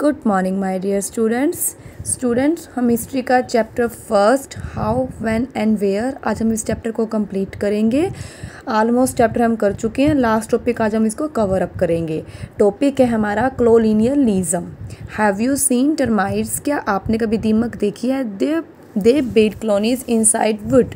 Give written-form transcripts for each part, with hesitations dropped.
Good morning my dear students हम history का chapter first how when and where आज हम इस चैप्टर को कंप्लीट करेंगे। ऑलमोस्ट चैप्टर हम कर चुके हैं। लास्ट टॉपिक आज हम इसको कवर अप करेंगे। टॉपिक है हमारा colonialism. Have you seen termites? क्या आपने कभी दीमक देखी है? They build colonies inside would.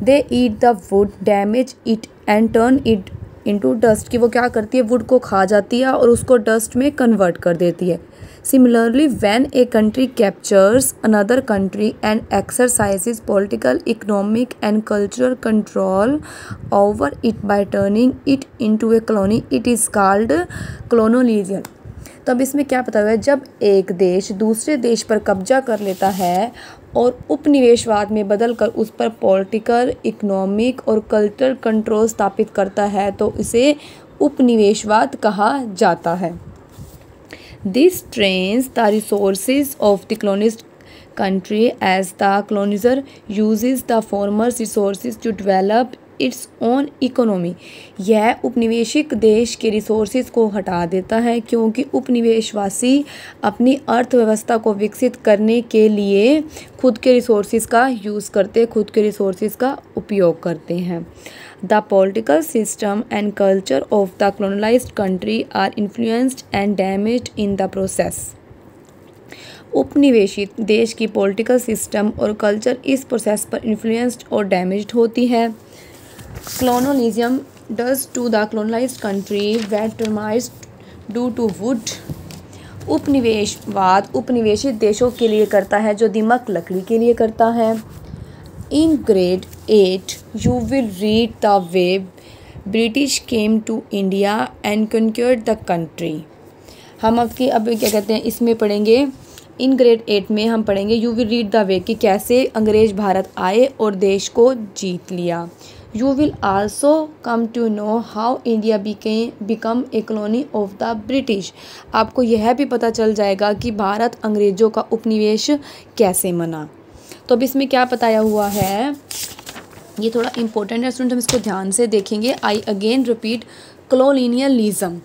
They eat the wood, damage it and turn it into dust. कि वो क्या करती है, वुड को खा जाती है और उसको डस्ट में कन्वर्ट कर देती है। Similarly when a country captures another country and exercises political, economic and cultural control over it by turning it into A colony, it is called colonialism. तो अब इसमें क्या पता हुआ है, जब एक देश दूसरे देश पर कब्जा कर लेता है और उपनिवेशवाद में बदलकर उस पर पॉलिटिकल, इकोनॉमिक और कल्चरल कंट्रोल स्थापित करता है तो इसे उपनिवेशवाद कहा जाता है। This drains the resources of the colonized country as the colonizer uses the former resources to develop its own economy। यह उपनिवेशिक देश के रिसोर्सेज को हटा देता है क्योंकि उपनिवेशवासी अपनी अर्थव्यवस्था को विकसित करने के लिए खुद के रिसोर्सेज का यूज़ करते, खुद के रिसोर्सेज का उपयोग करते हैं। The political system and culture of the colonized country are influenced and damaged in the process। उपनिवेशित देश की पॉलिटिकल सिस्टम और कल्चर इस प्रोसेस पर इन्फ्लुएंस्ड और डैमेज्ड होती है। Colonialism does to the colonized country what termites do to wood। उपनिवेशवाद उपनिवेशित देशों के लिए करता है जो दीमक लकड़ी के लिए करता है। In grade 8 you will read the way British came to India and conquered the country। हम अब क्या कहते हैं इसमें पढ़ेंगे। इन ग्रेड 8 में हम पढ़ेंगे you will read the way कि कैसे अंग्रेज भारत आए और देश को जीत लिया। You will also come to know how India become a colony of the British. आपको यह भी पता चल जाएगा कि भारत अंग्रेज़ों का उपनिवेश कैसे बना। तो अब इसमें क्या बताया हुआ है, ये थोड़ा इंपॉर्टेंट है स्टूडेंट, हम इसको ध्यान से देखेंगे। आई अगेन रिपीट कॉलोनियलिज्म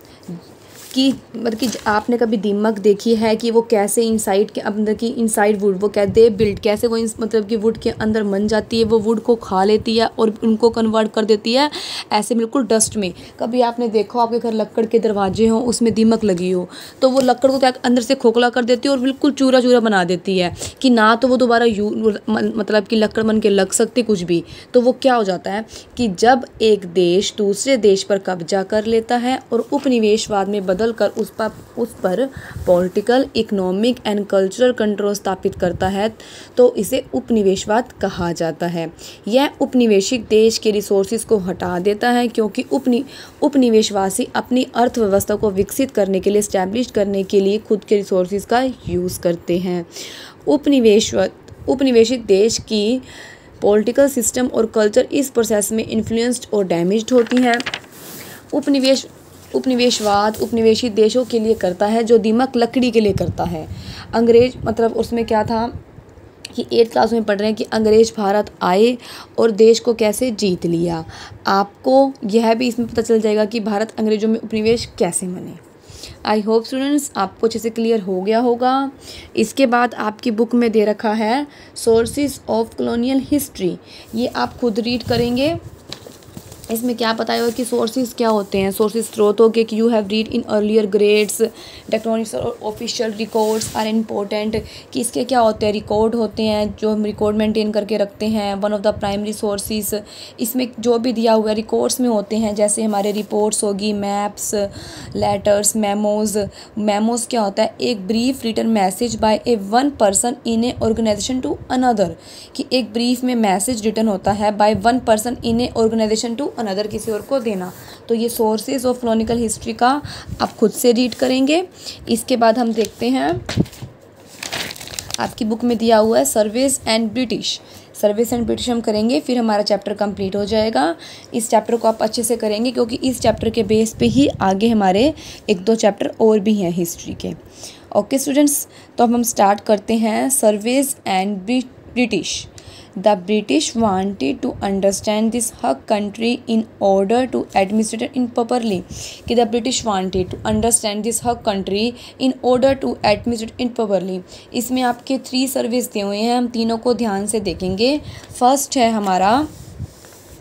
कि मतलब कि आपने कभी दीमक देखी है कि वो कैसे इनसाइड के अंदर की इनसाइड वुड वो कहते बिल्ड कैसे वो मतलब कि वुड के अंदर बन जाती है, वो वुड को खा लेती है और उनको कन्वर्ट कर देती है ऐसे बिल्कुल डस्ट में। कभी आपने देखो आपके घर लकड़ के दरवाजे हों उसमें दीमक लगी हो तो वो लकड़ को क्या अंदर से खोखला कर देती है और बिल्कुल चूरा चूरा बना देती है कि ना तो वो दोबारा मतलब कि लकड़ बन के लग सकती कुछ भी। तो वो क्या हो जाता है कि जब एक देश दूसरे देश पर कब्जा कर लेता है और उपनिवेशवाद में बदल कर उस पर political, economic and cultural control स्थापित करता है तो इसे उपनिवेशवाद कहा जाता है। यह उपनिवेशिक देश के रिसोर्सेज को हटा देता है क्योंकि उपनिवेशवासी अपनी अर्थव्यवस्था को विकसित करने के लिए, एस्टैब्लिश करने के लिए खुद के रिसोर्सेज का यूज़ करते हैं। उपनिवेशित देश की पॉलिटिकल सिस्टम और कल्चर इस प्रोसेस में इन्फ्लुएंस्ड और डैमेज्ड होती हैं। उपनिवेशवाद उपनिवेशी देशों के लिए करता है जो दीमक लकड़ी के लिए करता है। अंग्रेज मतलब उसमें क्या था कि 8th क्लास में पढ़ रहे हैं कि अंग्रेज भारत आए और देश को कैसे जीत लिया। आपको यह भी इसमें पता चल जाएगा कि भारत अंग्रेजों में उपनिवेश कैसे बने। आई होप स्टूडेंट्स आपको अच्छे से क्लियर हो गया होगा। इसके बाद आपकी बुक में दे रखा है सोर्सेज ऑफ कॉलोनियल हिस्ट्री, ये आप खुद रीड करेंगे। इसमें क्या बताया हुआ कि सोर्सेज क्या होते हैं। सोर्सेज स्रोत हो गए कि you have read in earlier grades, टेक्नोलॉजिक्स और ऑफिशियल रिकॉर्ड्स आर इम्पोर्टेंट कि इसके क्या होते हैं, रिकॉर्ड होते हैं जो हम रिकॉर्ड मेंटेन करके रखते हैं। One of the primary sources इसमें जो भी दिया हुआ है रिकॉर्ड्स में होते हैं, जैसे हमारे रिपोर्ट्स होगी, मैप्स, लेटर्स, मेमोज क्या होता है, एक brief written message by a one person in a organization to another कि एक ब्रीफ में मैसेज रिटन होता है by one person in a organization to another, किसी और को देना। तो ये सोर्सेज ऑफ कॉलोनियल हिस्ट्री का आप खुद से रीड करेंगे। इसके बाद हम देखते हैं आपकी बुक में दिया हुआ है सर्विस एंड ब्रिटिश हम करेंगे, फिर हमारा चैप्टर कंप्लीट हो जाएगा। इस चैप्टर को आप अच्छे से करेंगे क्योंकि इस चैप्टर के बेस पे ही आगे हमारे 1-2 चैप्टर और भी हैं हिस्ट्री के। ओके स्टूडेंट्स, तो अब हम स्टार्ट करते हैं service and British. The British wanted to understand this her country in order to administer it properly. कि the British wanted to understand this her country in order to administer it properly. इसमें आपके 3 सर्वेस दिए हुए हैं, हम तीनों को ध्यान से देखेंगे. फर्स्ट है हमारा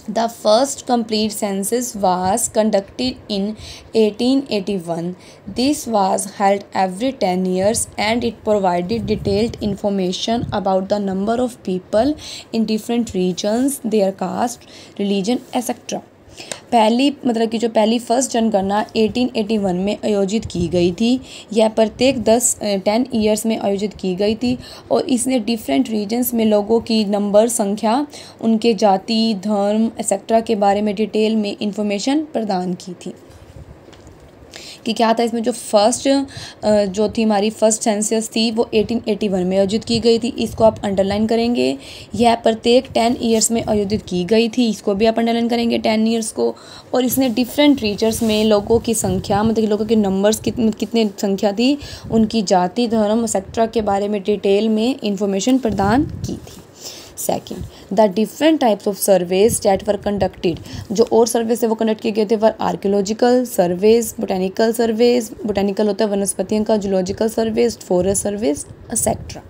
The first complete census was conducted in 1881. This was held every 10 years and it provided detailed information about the number of people in different regions, their caste, religion, etc. पहली मतलब कि जो पहली फर्स्ट जनगणना 1881 में आयोजित की गई थी, यह प्रत्येक 10 ईयर्स में आयोजित की गई थी और इसने डिफरेंट रीजन्स में लोगों की नंबर, संख्या, उनके जाति, धर्म एक्सेट्रा के बारे में डिटेल में इंफॉर्मेशन प्रदान की थी. कि क्या था इसमें जो थी हमारी फर्स्ट सेंसस थी वो 1881 में आयोजित की गई थी. इसको आप अंडरलाइन करेंगे. यह प्रत्येक 10 ईयर्स में आयोजित की गई थी, इसको भी आप अंडरलाइन करेंगे 10 ईयर्स को. और इसने डिफरेंट रीजन्स में लोगों की संख्या मतलब कि लोगों के नंबर्स कितने संख्या थी, उनकी जाति, धर्म एक्सेट्रा के बारे में डिटेल में इंफॉर्मेशन प्रदान की थी. Second, the different types of surveys that were conducted. जो और सर्वेज थे वो कंडक्ट किए गए थे were archaeological surveys, botanical surveys, botanical होता है वनस्पतियों का, zoological surveys, forest surveys etcetera.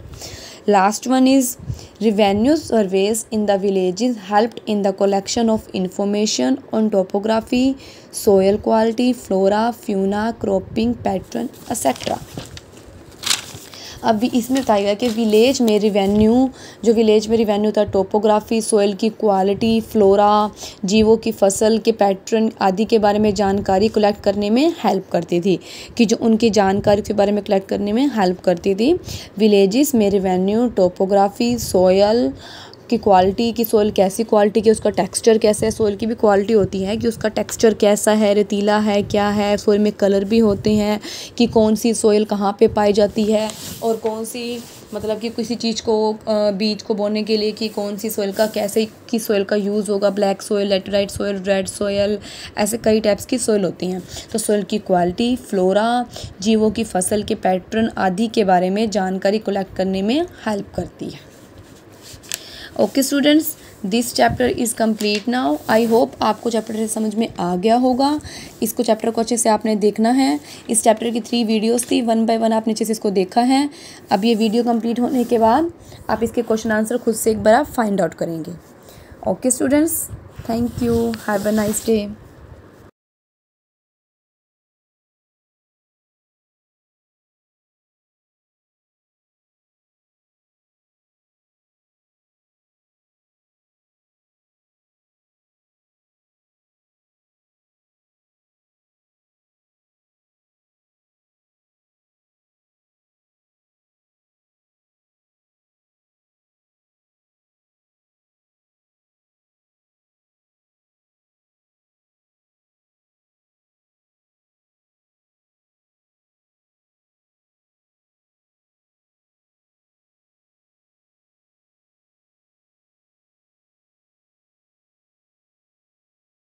Last one is revenue surveys in the villages helped in the collection of information on topography, soil quality, flora, fauna, cropping pattern etc. अब इसमें बताया गया कि village में रिवेन्यू था, टोपोग्राफी, सोइल की quality, flora, जीवों की फसल के पैटर्न आदि के बारे में जानकारी कलेक्ट करने में हेल्प करती थी. कि जो उनकी जानकारी के बारे में कलेक्ट करने में हेल्प करती थी. विलेजेस में रिवेन्यू, टोपोग्राफी, सोयल की क्वालिटी, कि सोइल कैसी क्वालिटी की, उसका टेक्सचर कैसा है. सोइल की भी क्वालिटी होती है कि उसका टेक्सचर कैसा है, रेतीला है, क्या है. सोइल में कलर भी होते हैं कि कौन सी सोइल कहाँ पे पाई जाती है और कौन सी मतलब कि किसी चीज़ को बीज को बोने के लिए कि कौन सी सोइल का कैसे की सोइल का यूज़ होगा. Black soil, laterite soil, red soil, ऐसे कई टाइप्स की सोइल होती हैं. तो सोइल की क्वालिटी, फ्लोरा, जीवों की फसल के पैटर्न आदि के बारे में जानकारी कलेक्ट करने में हेल्प करती है. Okay students, this chapter is complete now. I hope आपको चैप्टर समझ में आ गया होगा. इसको चैप्टर को अच्छे से आपने देखना है. इस चैप्टर की 3 वीडियोस थी, 1 बाय 1 आपने अच्छे से इसको देखा है. अब ये वीडियो कंप्लीट होने के बाद आप इसके क्वेश्चन आंसर खुद से एक बार आप फाइंड आउट करेंगे. Okay students, thank you, have a nice day.